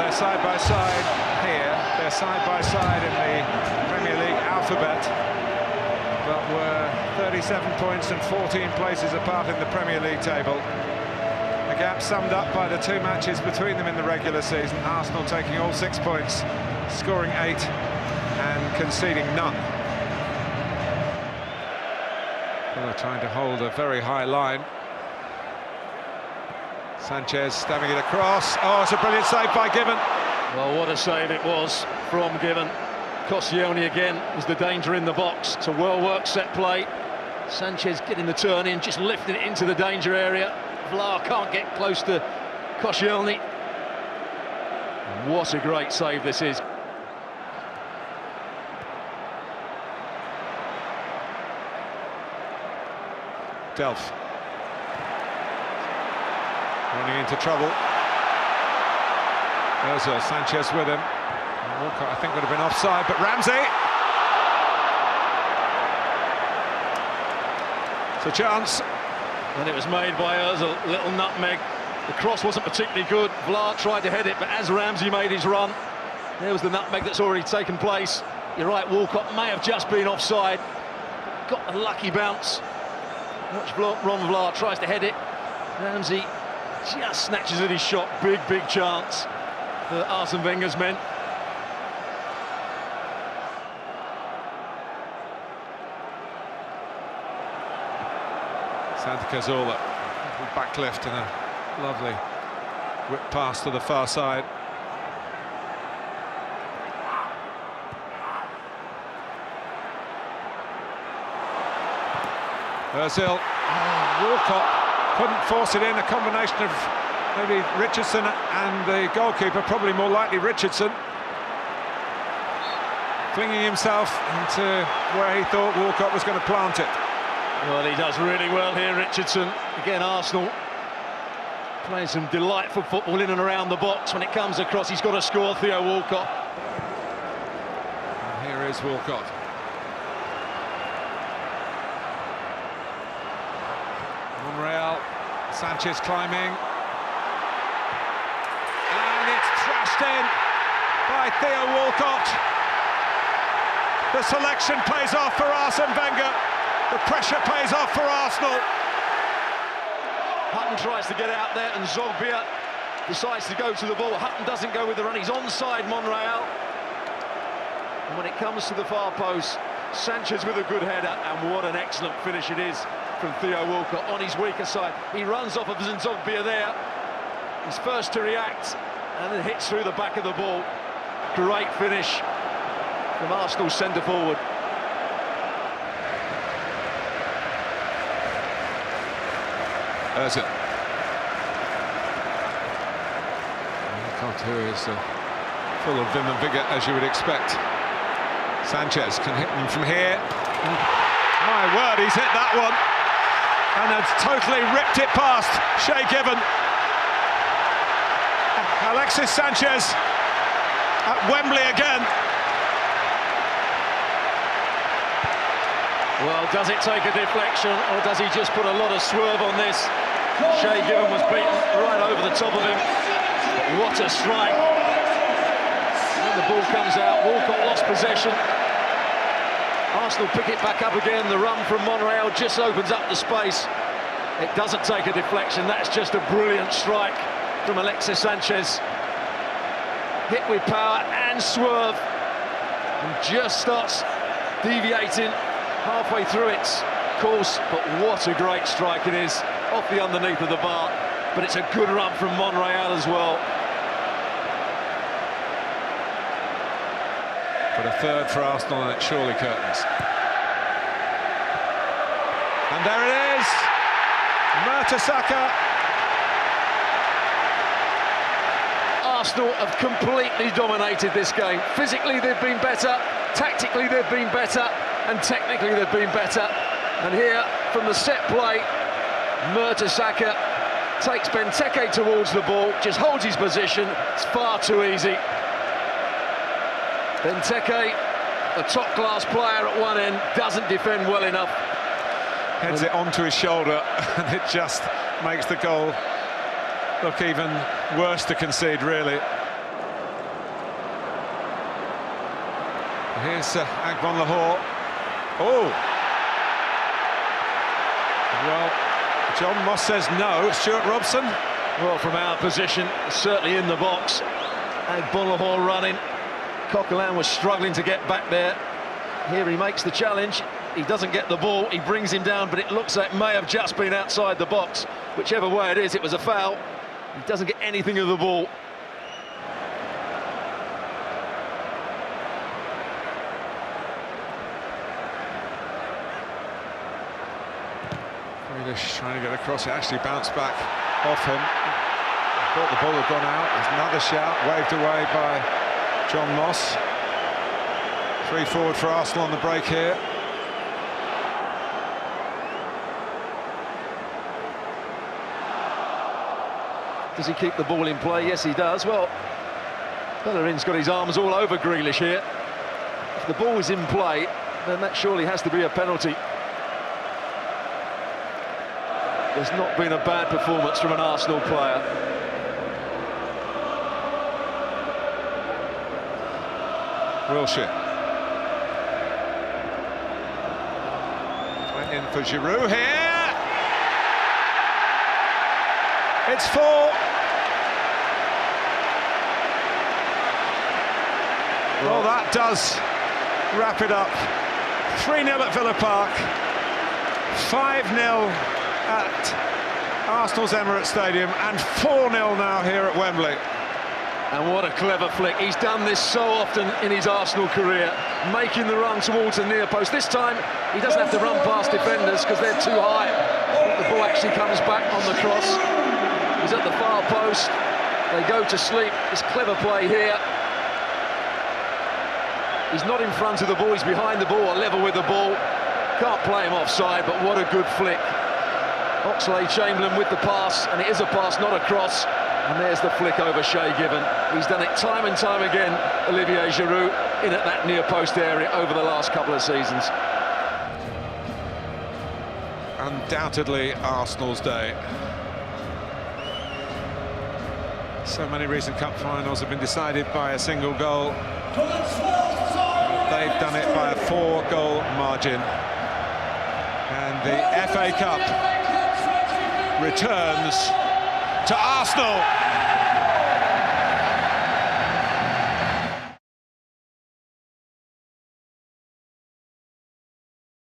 they're side by side here. They're side by side in the Premier League alphabet, but were 37 points and 14 places apart in the Premier League table. The gap summed up by the 2 matches between them in the regular season. Arsenal taking all 6 points, scoring 8 and conceding none. Villa trying to hold a very high line. Sanchez stabbing it across. Oh, it's a brilliant save by Given. Well, what a save it was from Given. Koscielny again was the danger in the box. It's a well-worked set play. Sanchez getting the turn in, just lifting it into the danger area. Vlaar can't get close to Koscielny. What a great save this is. Delph running into trouble. Ozil, Sanchez with him. Walcott, I think, would have been offside, but Ramsey. It's a chance. And it was made by Ozil, little nutmeg. The cross wasn't particularly good. Vlaar tried to head it, but as Ramsey made his run, there was the nutmeg that's already taken place. You're right, Walcott may have just been offside. Got a lucky bounce. Watch Ron Vlaar tries to head it. Ramsey just snatches at his shot. Big chance for Arsene Wenger's men. Santi Cazorla, back left and a lovely whip pass to the far side. Ozil, Walcott couldn't force it in. A combination of maybe Richardson and the goalkeeper, probably more likely Richardson, flinging himself into where he thought Walcott was going to plant it. Well, he does really well here, Richardson. Again, Arsenal playing some delightful football in and around the box. When it comes across, he's got to score, Theo Walcott. And here is Walcott. Monreal, Sanchez climbing. And it's trashed in by Theo Walcott. The selection pays off for Arsene Wenger. The pressure pays off for Arsenal. Hutton tries to get out there and Zogbia decides to go to the ball. Hutton doesn't go with the run, he's onside Monreal. And when it comes to the far post, Sanchez with a good header, and what an excellent finish it is from Theo Walcott on his weaker side. He runs off of Zogbia there. He's first to react and then hits through the back of the ball. Great finish from Arsenal's centre forward. Ozil. Who is full of vim and vigour, as you would expect. Sanchez can hit him from here. My word, he's hit that one and has totally ripped it past Shay Given. Alexis Sanchez at Wembley again. Well, does it take a deflection, or does he just put a lot of swerve on this? Shay Given was beaten right over the top of him. What a strike. When the ball comes out, Walcott lost possession. Arsenal pick it back up again. The run from Monreal just opens up the space. It doesn't take a deflection. That's just a brilliant strike from Alexis Sanchez. Hit with power and swerve, and just starts deviating halfway through its course. But what a great strike it is, off the underneath of the bar. But it's a good run from Monreal as well. But a third for Arsenal, and it surely curtains. And there it is, Mertesacker. Arsenal have completely dominated this game. Physically they've been better, tactically they've been better, and technically they've been better. And here, from the set play, Mertesacker takes Benteke towards the ball, just holds his position. It's far too easy. Benteke, a top-class player at one end, doesn't defend well enough. Heads it onto his shoulder, and it just makes the goal look even worse to concede, really. Here's Agbon Lahore. Oh! Well, John Moss says no. Stuart Robson? Well, from our position, certainly in the box. Agbon Lahore running. Coquelin was struggling to get back there. Here he makes the challenge. He doesn't get the ball. He brings him down, but it looks like it may have just been outside the box. Whichever way it is, it was a foul. He doesn't get anything of the ball. Grealish trying to get across. It actually bounced back off him. Thought the ball had gone out. There's another shout waved away by John Moss. 3 forward for Arsenal on the break here. Does he keep the ball in play? Yes, he does. Well, Bellerin's got his arms all over Grealish here. If the ball is in play, then that surely has to be a penalty. There's not been a bad performance from an Arsenal player. Wilshere. Went in for Giroud here. It's 4. Well, that does wrap it up. 3-0 at Villa Park. 5-0 at Arsenal's Emirates Stadium, and 4-0 now here at Wembley. And what a clever flick. He's done this so often in his Arsenal career, making the run towards the near post. This time, he doesn't have to run past defenders because they're too high. The ball actually comes back on the cross. He's at the far post. They go to sleep. It's clever play here. He's not in front of the ball, he's behind the ball, or level with the ball. Can't play him offside, but what a good flick. Oxlade-Chamberlain with the pass, and it is a pass, not a cross. And there's the flick over Shay Given. He's done it time and time again, Olivier Giroud, in at that near post area over the last couple of seasons. Undoubtedly Arsenal's day. So many recent cup finals have been decided by a single goal. They've done it by a 4-goal margin. And the FA Cup returns to Arsenal.